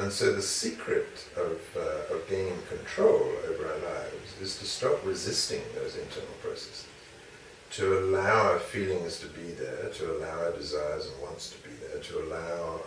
And so the secret of gaining control over our lives is to stop resisting those internal processes, to allow our feelings to be there, to allow our desires and wants to be there, to allow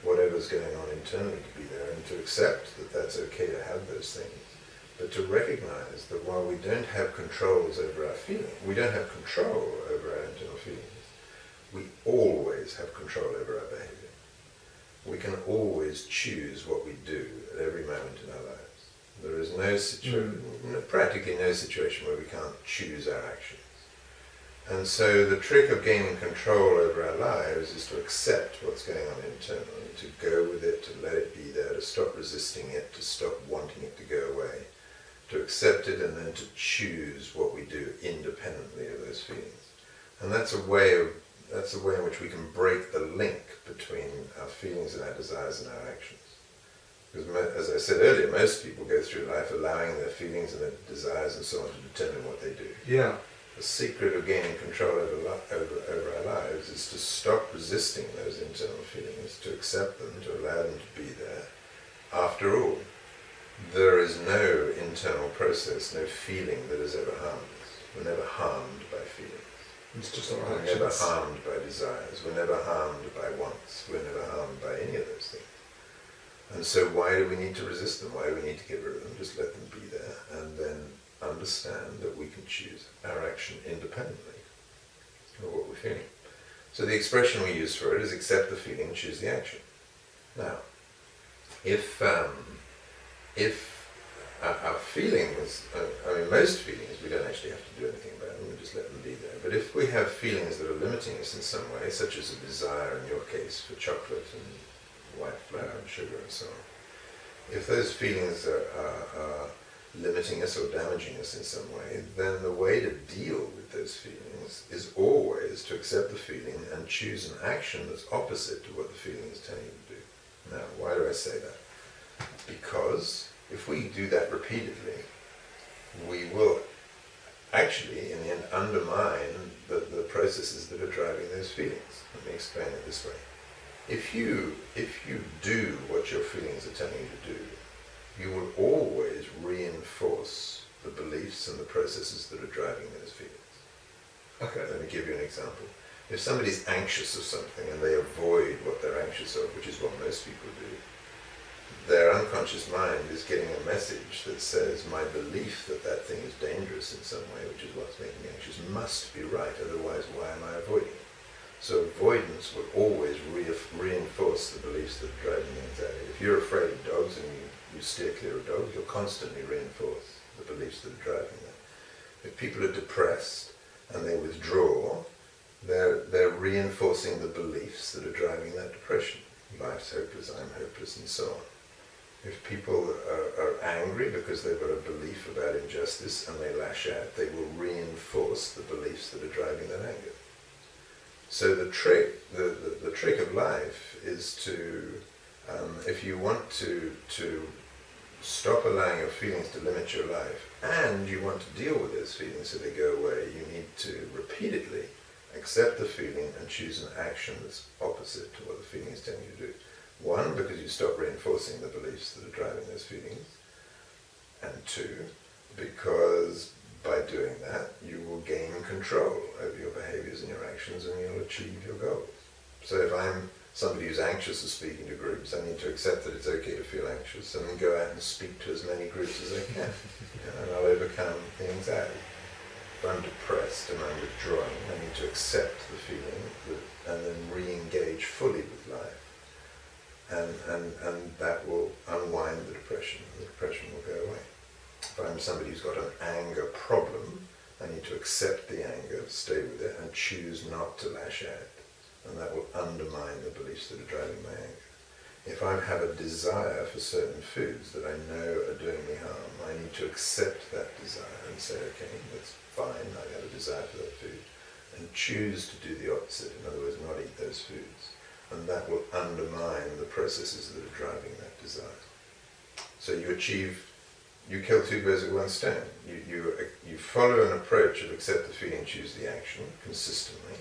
whatever's going on internally to be there, and to accept that that's okay to have those things, but to recognize that while we don't have controls over our feelings, we don't have control over our internal feelings, we always have control over our behavior. We can always choose what we do at every moment in our lives. There is practically no situation where we can't choose our actions. And so the trick of gaining control over our lives is to accept what's going on internally, to go with it, to let it be there, to stop resisting it, to stop wanting it to go away, to accept it, and then to choose what we do independently of those feelings. And that's a way in which we can break the link between our feelings and our desires and our actions. Because as I said earlier, most people go through life allowing their feelings and their desires and so on to determine what they do. Yeah. The secret of gaining control over our lives is to stop resisting those internal feelings, to accept them, to allow them to be there. After all, there is no internal process, no feeling that has ever harmed us. We're never harmed by feelings. It's just our We're actions. never harmed by desires. We're never harmed by wants. We're never harmed by any of those things. And so why do we need to resist them? Why do we need to get rid of them? Just let them be there, and then understand that we can choose our action independently of what we're feeling. So the expression we use for it is accept the feeling, choose the action. Now, if our feelings, most feelings we don't actually have to do anything about them, we just let them be there. But if we have feelings that are limiting us in some way, such as a desire in your case for chocolate and white flour and sugar and so on, if those feelings are limiting us or damaging us in some way, then the way to deal with those feelings is always to accept the feeling and choose an action that's opposite to what the feeling is telling you to do. Now, why do I say that? Because if we do that repeatedly, we will actually, in the end, undermine the processes that are driving those feelings. Let me explain it this way. If you do what your feelings are telling you to do, you will always reinforce the beliefs and the processes that are driving those feelings. Okay, let me give you an example. If somebody's anxious of something and they avoid what they're anxious of, which is what most people do, their unconscious mind is getting a message that says, my belief that that thing is dangerous in some way, which is what's making me anxious, must be right, otherwise why am I avoiding it? So avoidance will always reinforce the beliefs that are driving the anxiety. If you're afraid of dogs and you steer clear of dogs, you'll constantly reinforce the beliefs that are driving that. If people are depressed and they withdraw, they're reinforcing the beliefs that are driving that depression. Life's hopeless, I'm hopeless, and so on. If people are angry because they've got a belief about injustice and they lash out, they will reinforce the beliefs that are driving that anger. So the trick of life is to, if you want to stop allowing your feelings to limit your life, and you want to deal with those feelings so they go away, you need to repeatedly accept the feeling and choose an action that's opposite to what the feeling is telling you to do. One, because you stop reinforcing the beliefs that are driving those feelings. And two, because by doing that, you will gain control over your behaviors and your actions and you'll achieve your goals. So if I'm somebody who's anxious of speaking to groups, I need to accept that it's okay to feel anxious and then go out and speak to as many groups as I can. And I'll overcome the anxiety. If I'm depressed and I'm withdrawing, I need to accept the feeling and then re-engage fully with life. And that will unwind the depression. The depression will go away. If I'm somebody who's got an anger problem, I need to accept the anger, stay with it, and choose not to lash out. And that will undermine the beliefs that are driving my anger. If I have a desire for certain foods that I know are doing me harm, I need to accept that desire and say, okay, that's fine, I have a desire for that food, and choose to do the opposite, in other words, not eat those foods. And that will undermine the processes that are driving that desire. So you kill two birds with one stone. You follow an approach of accept the feeling, choose the action consistently,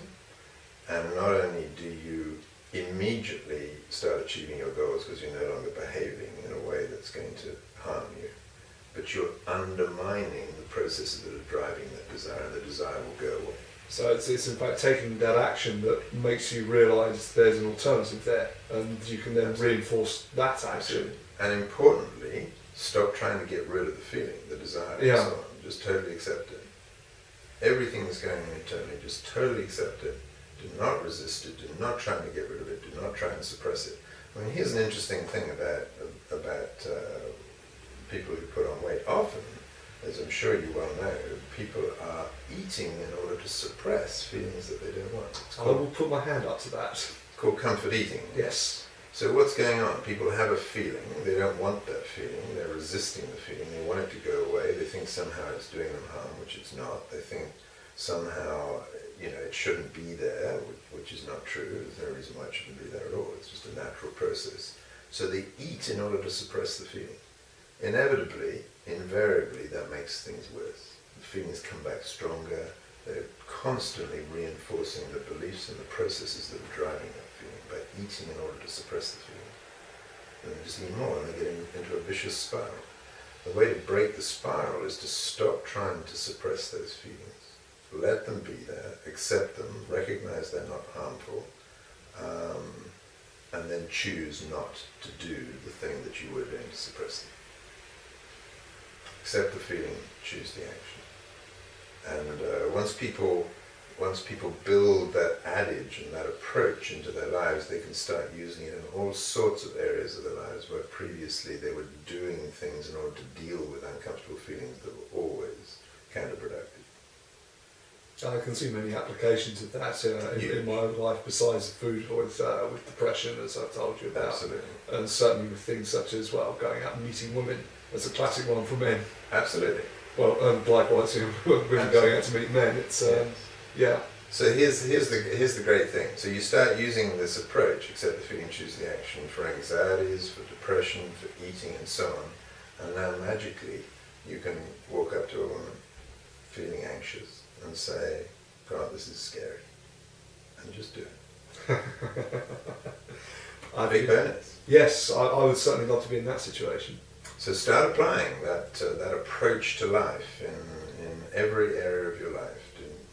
and not only do you immediately start achieving your goals because you're no longer behaving in a way that's going to harm you. But you're undermining the processes that are driving that desire, and the desire will go away. So it's in fact taking that action that makes you realise there's an alternative there, and you can then reinforce that action. Absolutely. And importantly, stop trying to get rid of the feeling, the desire, and so on. Just totally accept it. Everything that's going on internally, just totally accept it. Do not resist it. Do not try to get rid of it. Do not try and suppress it. I mean, here's an interesting thing about people who put on weight. Often, as I'm sure you well know, people are eating in order to suppress feelings that they don't want. I will put my hand up to that. It's called comfort eating. Yes. So what's going on? People have a feeling, they don't want that feeling, they're resisting the feeling, they want it to go away, they think somehow it's doing them harm, which it's not. They think somehow, it shouldn't be there, which is not true. There's no reason why it shouldn't be there at all. It's just a natural process. So they eat in order to suppress the feeling. Inevitably, invariably, that makes things worse. The feelings come back stronger. They're constantly reinforcing the beliefs and the processes that are driving that feeling by eating in order to suppress the feeling. And they just eat more, and they get into a vicious spiral. The way to break the spiral is to stop trying to suppress those feelings. Let them be there, accept them, recognize they're not harmful, and then choose not to do the thing that you were doing to suppress them. Accept the feeling, choose the action. And once people build that adage and that approach into their lives, they can start using it in all sorts of areas of their lives where previously they were doing things in order to deal with uncomfortable feelings that were always counterproductive. I can see many applications of that in my own life besides food with depression, as I've told you about. Absolutely. And certainly with things such as, going out and meeting women. That's a classic one for men. Absolutely. Well, likewise, women going out to meet men. It's yeah. So here's the great thing. So you start using this approach, accept the feeling, choose the action, for anxieties, for depression, for eating, and so on. And now magically, you can walk up to a woman feeling anxious and say, "God, this is scary," and just do it. Big bonus. Yes, I would certainly love to be in that situation. So start applying that approach to life in every area of your life.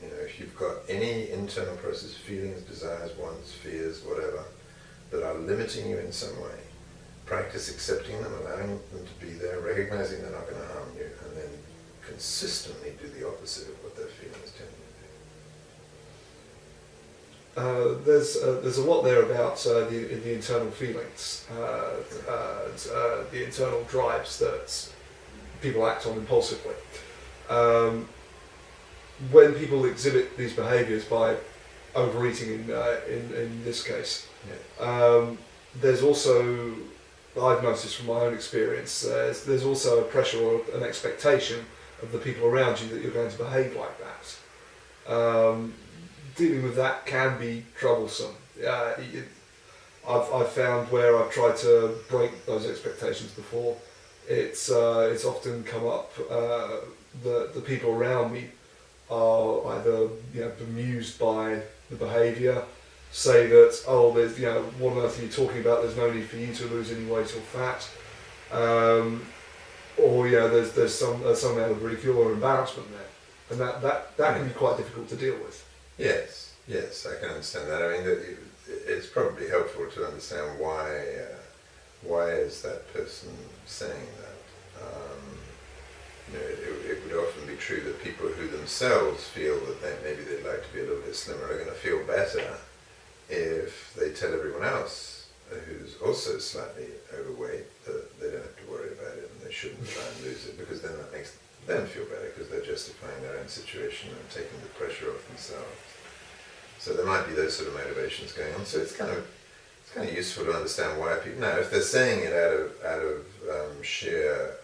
If you've got any internal process, feelings, desires, wants, fears, whatever, that are limiting you in some way, practice accepting them, allowing them to be there, recognizing they're not going to harm you, and then consistently do the opposite of what their feelings tend to do. There's a lot there about the internal feelings, the internal drives that people act on impulsively. When people exhibit these behaviours by overeating, in this case, there's also, I've noticed from my own experience, there's also a pressure or an expectation of the people around you that you're going to behave like that. Dealing with that can be troublesome. I've found where I've tried to break those expectations before, it's often come up the people around me are either bemused by the behaviour, say that, oh, there's what on earth are you talking about? There's no need for you to lose any weight or fat, or there's some amount of ridicule or embarrassment there, and that can be quite difficult to deal with. Yes, I can understand that. I mean, it's probably helpful to understand why is that person saying that. It would often be true that people who themselves feel that maybe they'd like to be a little bit slimmer are going to feel better if they tell everyone else who's also slightly overweight that they don't have to worry about it and they shouldn't try and lose it, because then that makes them feel better because they're justifying their own situation and taking the pressure off themselves. So there might be those sort of motivations going on. So it's kind of useful to understand why people. Now, if they're saying it out of sheer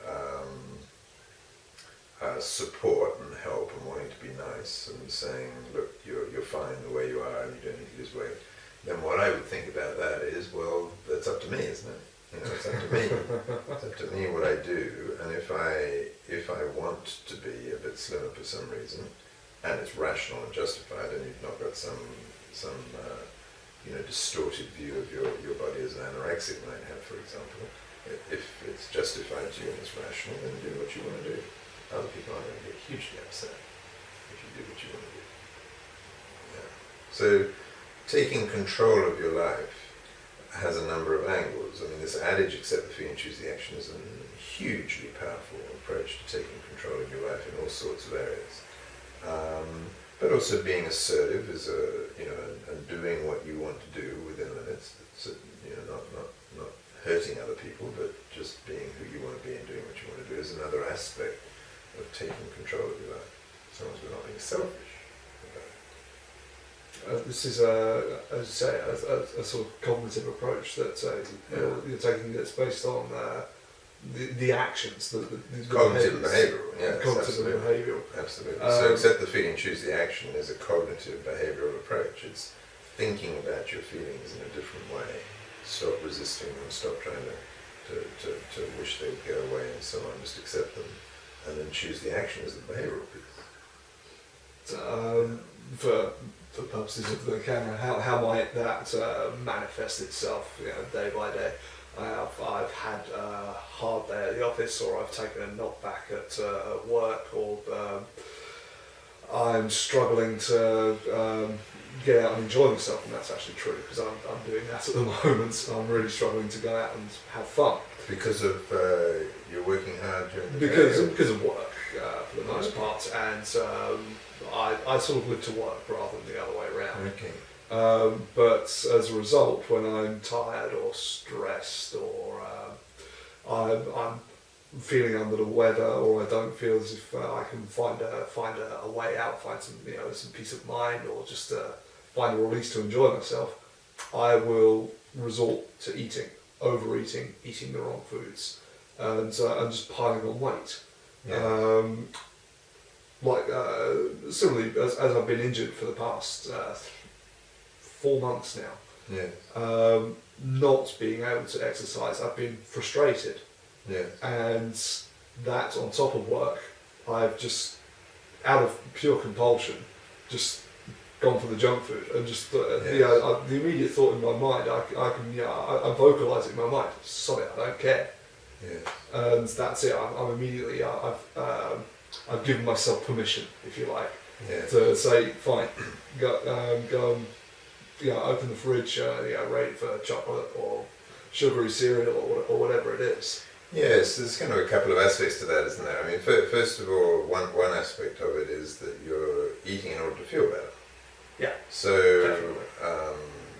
support and help and wanting to be nice and saying, look, you're fine the way you are and you don't need to lose weight, then what I would think about that is, well, that's up to me, isn't it? It's up to me. It's up to me what I do, and if I want to be a bit slimmer for some reason, and it's rational and justified, and you've not got some distorted view of your body as an dyslexic might have, for example. If it's justified to you and it's rational, then do what you want to do. Other people aren't going to get hugely upset if you do what you want to do. Yeah. So taking control of your life has a number of angles. I mean, this adage, accept the feeling, choose the action, is a hugely powerful approach to taking control of your life in all sorts of areas. But also being assertive is and doing what you want to do within limits. So, not hurting other people, but just being who you want to be and doing what you want to do is another aspect of taking control of your life. As long as we're not being selfish about it. This is as you say, a sort of cognitive approach that you're taking that's based on the actions, the cognitive and behavioural, yes, cognitive and behavioural. Absolutely. So accept the feeling, choose the action is a cognitive behavioural approach. It's thinking about your feelings in a different way. Stop resisting them, stop trying to wish they would go away and so on, just accept them. And then choose the action as the behavioural piece. For purposes of the camera, how might that manifest itself, day by day? I've had a hard day at the office, or I've taken a knockback at work, or I'm struggling to get out and enjoy myself, and that's actually true because I'm doing that at the moment. So I'm really struggling to go out and have fun because of you're working hard during the because day. Of work for the most part, and I sort of live to work rather than the other way around. Okay. But as a result, when I'm tired or stressed, or I'm feeling under the weather, or I don't feel as if I can find a way out, find some peace of mind, or just find a release to enjoy myself, I will resort to overeating, eating the wrong foods, and just piling on weight. Yeah. Similarly, as I've been injured for the past 4 months now, Yeah. not being able to exercise, I've been frustrated. Yeah. And that on top of work, I've just, out of pure compulsion, just gone for the junk food and just the immediate thought in my mind, I vocalise it in my mind. Sorry, I don't care. Yeah. And that's it. I'm immediately I've given myself permission, if you like, to say fine, go open the fridge, ready for chocolate or sugary cereal or whatever it is. Yes, there's kind of a couple of aspects to that, isn't there? I mean, first of all, one aspect of it is that you're eating in order to feel better. Yeah. So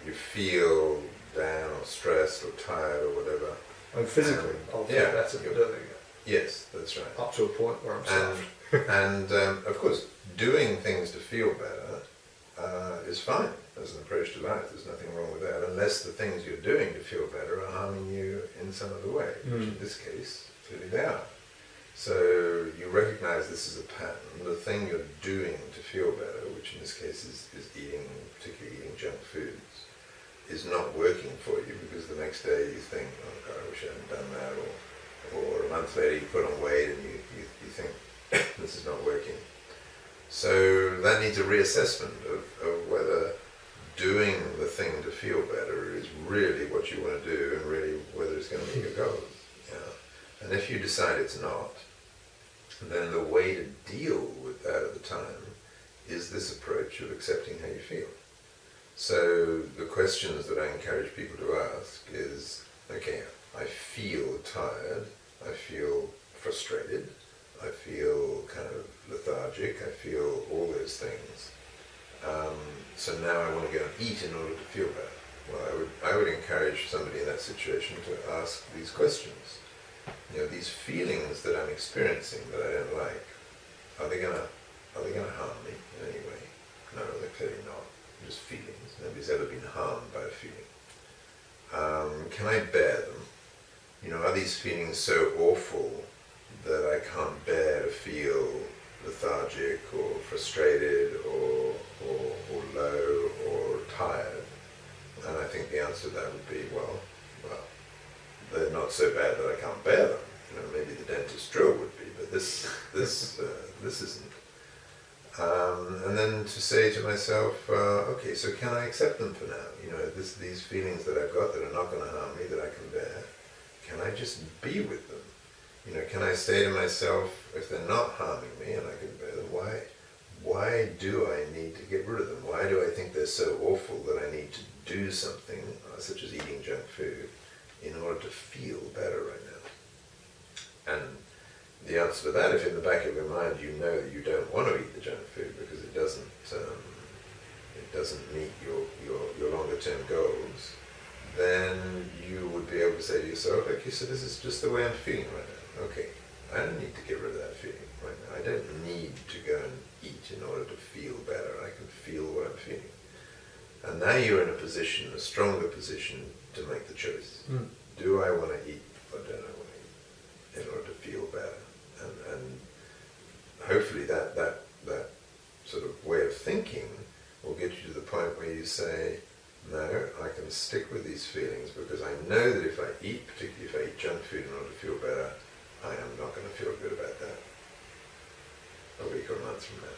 you feel down or stressed or tired or whatever. And physically, I'll feel better for doing it. Yes, that's right. Up to a point where I'm stuffed. And of course, doing things to feel better is fine as an approach to life. There's nothing wrong with that, unless the things you're doing to feel better are harming you in some other way, which in this case, clearly they are. So you recognize this as a pattern. The thing you're doing to feel better, which in this case is eating, particularly eating junk foods, is not working for you, because the next day you think, oh God, I wish I hadn't done that, or a month later you put on weight and you think, this is not working. So that needs a reassessment of whether doing the thing to feel better is really what you want to do, and really whether it's going to meet your goals. Yeah. And if you decide it's not, then the way to deal with that at the time is this approach of accepting how you feel. So the questions that I encourage people to ask is, okay, I feel tired, I feel frustrated, I feel kind of lethargic, I feel all those things. So now I want to go and eat in order to feel better. Well, I would encourage somebody in that situation to ask these questions. These feelings that I'm experiencing that I don't like, are they gonna harm me in any way? No, they're clearly not. They're just feelings. Nobody's ever been harmed by a feeling. Can I bear them? Are these feelings so awful that I can't bear to feel lethargic or frustrated or low or tired? And I think the answer to that would be, well, they're not so bad that I can't bear them. Maybe the dentist drill would be, but this isn't. And then to say to myself, okay, so can I accept them for now? You know, these feelings that I've got that are not going to harm me, that I can bear, can I just be with them? You know, can I say to myself, if they're not harming me and I can bear them, why do I need to get rid of them? Why do I think they're so awful that I need to do something, such as eating junk food, in order to feel better right now? And the answer to that, if in the back of your mind you know that you don't want to eat the junk food because it doesn't meet your longer term goals, then you would be able to say to yourself, okay, so this is just the way I'm feeling right now. Okay, I don't need to get rid of that feeling right now. I don't need to go and eat in order to feel better. I can feel what I'm feeling. And now you're in a position, a stronger position, to make the choice. Do I want to eat or don't I want to eat in order to feel better? And hopefully that sort of way of thinking will get you to the point where you say, no, I can stick with these feelings because I know that if I eat, particularly if I eat junk food in order to feel better, I am not going to feel good about that a week or a month from now.